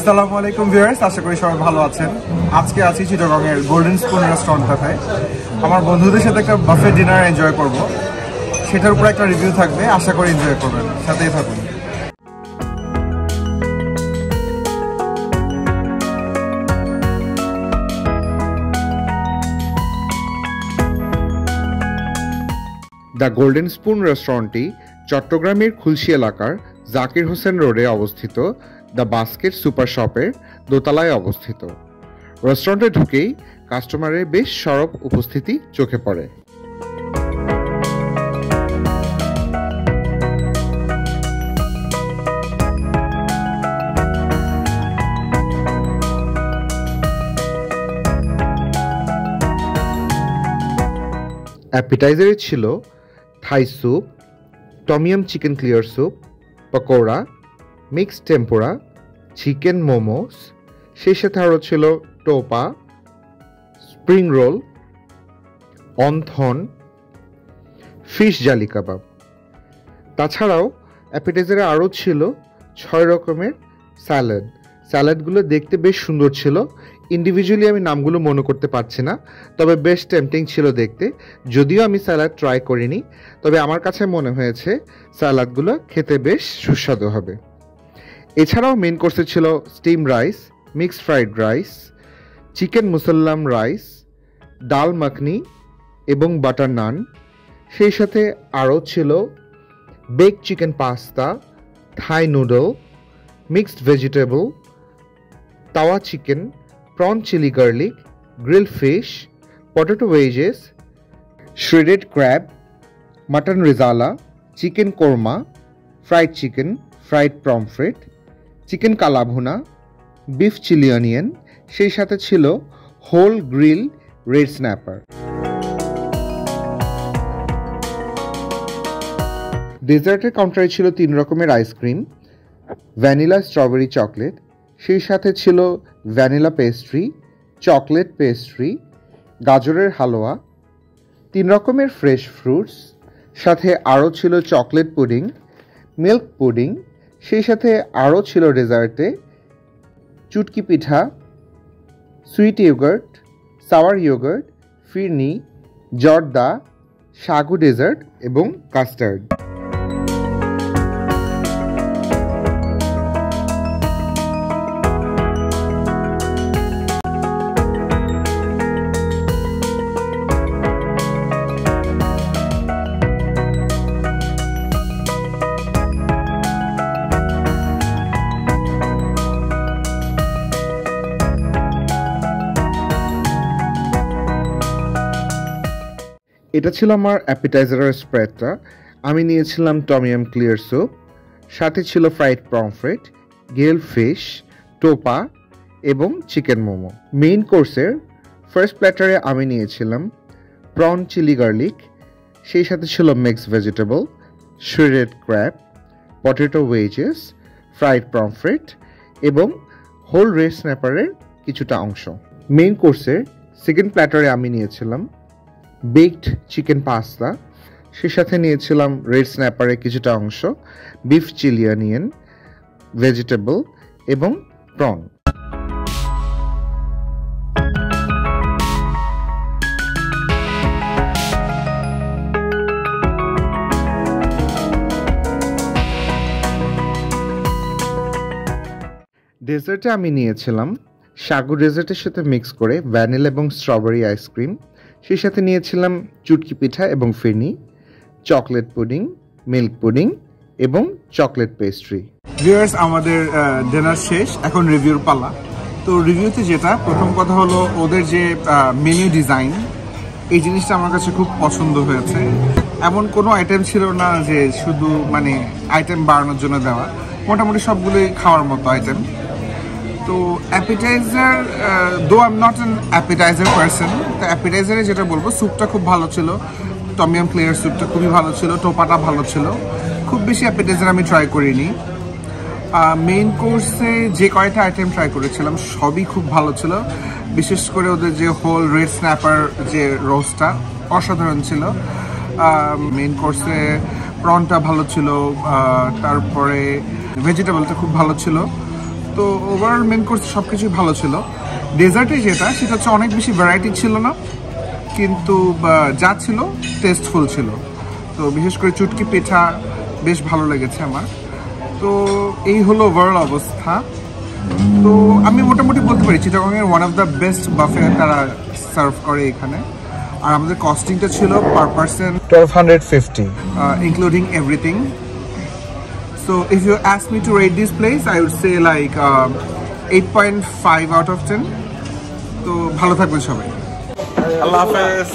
আসসালামু আলাইকুম ভিউয়ার্স, আশা করি সবাই ভালো আছেন। আজকে আছি চিটাগংয়ের গোল্ডেন স্পুন রেস্টুরেন্ট কথায়। আমার বন্ধুদের সাথে একটা বাফে ডিনার এনজয় করব, সেটার উপর একটা রিভিউ থাকবে, আশা করি এনজয় করবেন, সাথেই থাকুন। দ্য গোল্ডেন স্পুন রেস্টুরেন্টটি চট্টগ্রামের খুলশী এলাকার জাকির হোসেন রোডে অবস্থিত দ্য বাস্কেট সুপার শপের দোতলায় অবস্থিত। রেস্টুরেন্টে ঢুকেই কাস্টমারের বেশ সরব উপস্থিতি চোখে পড়ে। অ্যাপিটাইজারে ছিল Thai soup, tom yum chicken clear soup, pakora, mixed tempura, chicken momos, সেই সাথে আরও ছিল টোপা, spring roll, wonton, fish jali kabab. তাছাড়াও অ্যাপিটাইজারে আরও ছিল 6 রকমের স্যালাড। স্যালাডগুলো দেখতে বেশ সুন্দর ছিল। ইন্ডিভিজুয়ালি আমি নামগুলো মনে করতে পারছি না, তবে বেশ টেম্পটিং ছিল দেখতে। যদিও আমি স্যালাড ট্রাই করিনি, তবে আমার কাছে মনে হয়েছে স্যালাডগুলো খেতে বেশ সুস্বাদু হবে। এছাড়াও মেন কোর্সে ছিল steam rice, mixed fried rice, chicken musallam rice, ডাল মাখনি এবং বাটার নান। সেই সাথে আরও ছিল বেক চিকেন পাস্তা, থাই নুডল, মিক্সড ভেজিটেবল, তাওয়া chicken, prawn chili garlic, grilled fish, potato wedges, shredded crab, mutton rizala, chicken korma, fried chicken, fried pomfret, chicken kalabhuna, beef chili onion, সেই সাথে ছিল হোল গ্রিল রেড স্ন্যাপার। ডেজার্টের কাউন্টারে ছিল 3 রকমের ice cream, vanilla, strawberry, chocolate, সেই সাথে ছিল vanilla pastry, chocolate pastry, গাজরের হালুয়া, 3 রকমের ফ্রেশ ফ্রুটস, সাথে আরও ছিল চকলেট পুডিং, মিল্ক পুডিং, সেই সাথে আরও ছিল ডেজার্টে চুটকি পিঠা, সুইট ইয়োগার্ট, সাওয়ার ইয়োগার্ট, ফিরনি, জর্দা, সাগু ডেজার্ট এবং কাস্টার্ড। এটা ছিল আমার অ্যাপিটাইজারের স্প্রেডটা। আমি নিয়েছিলাম টমিয়াম ক্লিয়ার স্যুপ, সাথে ছিল ফ্রাইড পমফ্রেট, গ্রিলড ফিশ, টোপা এবং চিকেন মোমো। মেইন কোর্সের ফার্স্ট প্ল্যাটারে আমি নিয়েছিলাম প্রন চিলি গার্লিক, সেই সাথে ছিল mixed vegetable, shredded crab, potato wages, fried pomfret এবং হোল রেড স্ন্যাপারের কিছুটা অংশ। মেইন কোর্সের সেকেন্ড প্ল্যাটারে আমি নিয়েছিলাম বেকড চিকেন পাস্তা, সে সাথে নিয়েছিলাম রেড স্ন্যাপারের কিছুটা অংশ, বিফ চিলি অনিয়ন, ভেজিটেবল এবং প্রন। ডেজার্টে আমি নিয়েছিলাম সাগু ডেজার্টের সাথে মিক্স করে ভ্যানিলা এবং স্ট্রবেরি আইসক্রিম, সেই সাথে নিয়েছিলাম চুটকি পিঠা এবং ফিরনি, চকলেট পুডিং, মিল্ক পুডিং এবং চকলেট পেস্ট্রি। ভিউয়ার্স, আমাদের ডিনার শেষ, এখন রিভিউর পালা। তো রিভিউতে যেটা প্রথম কথা হলো ওদের যে মেনু ডিজাইন, এই জিনিসটা আমার কাছে খুব পছন্দ হয়েছে। এমন কোনো আইটেম ছিল না যে শুধু মানে আইটেম বাড়ানোর জন্য দেওয়া, মোটামুটি সবগুলোই খাওয়ার মতো আইটেম। তো appetiser, though I am not an appetiser person, তো অ্যাপিটাইজারে যেটা বলবো স্যুপটা খুব ভালো ছিল, টমিয়াম ক্লিয়ার স্যুপটা খুবই ভালো ছিল, টোপাটা ভালো ছিল। খুব বেশি অ্যাপিটাইজার আমি ট্রাই করিনি। মেইন কোর্সে যে কয়টা আইটেম ট্রাই করেছিলাম সবই খুব ভালো ছিল, বিশেষ করে ওদের যে হোল রেড স্ন্যাপার যে রোস্টটা অসাধারণ ছিল। মেইন কোর্সে প্রনটা ভালো ছিল, তারপরে ভেজিটেবলটা খুব ভালো ছিল। তো ওভারঅল মেন কোর্স সব কিছুই ভালো ছিল। ডেজার্টে যেটা সেটা হচ্ছে অনেক বেশি ভ্যারাইটি ছিল না, কিন্তু যা ছিল টেস্টফুল ছিল। তো বিশেষ করে চুটকি পিঠা বেশ ভালো লেগেছে আমার। তো এই হলো ওভারঅল অবস্থা। তো আমি মোটামুটি বলতে পারি চিটাগংয়ের ওয়ান অফ দ্য বেস্ট বাফে তারা সার্ভ করে এখানে। আর আমাদের কস্টিংটা ছিল per person 1250. Including everything. So if you ask me to rate this place, I would say like 8.5 out of 10. তো ভালো থাকবেন সবাই। আল্লাহ হাফেজ।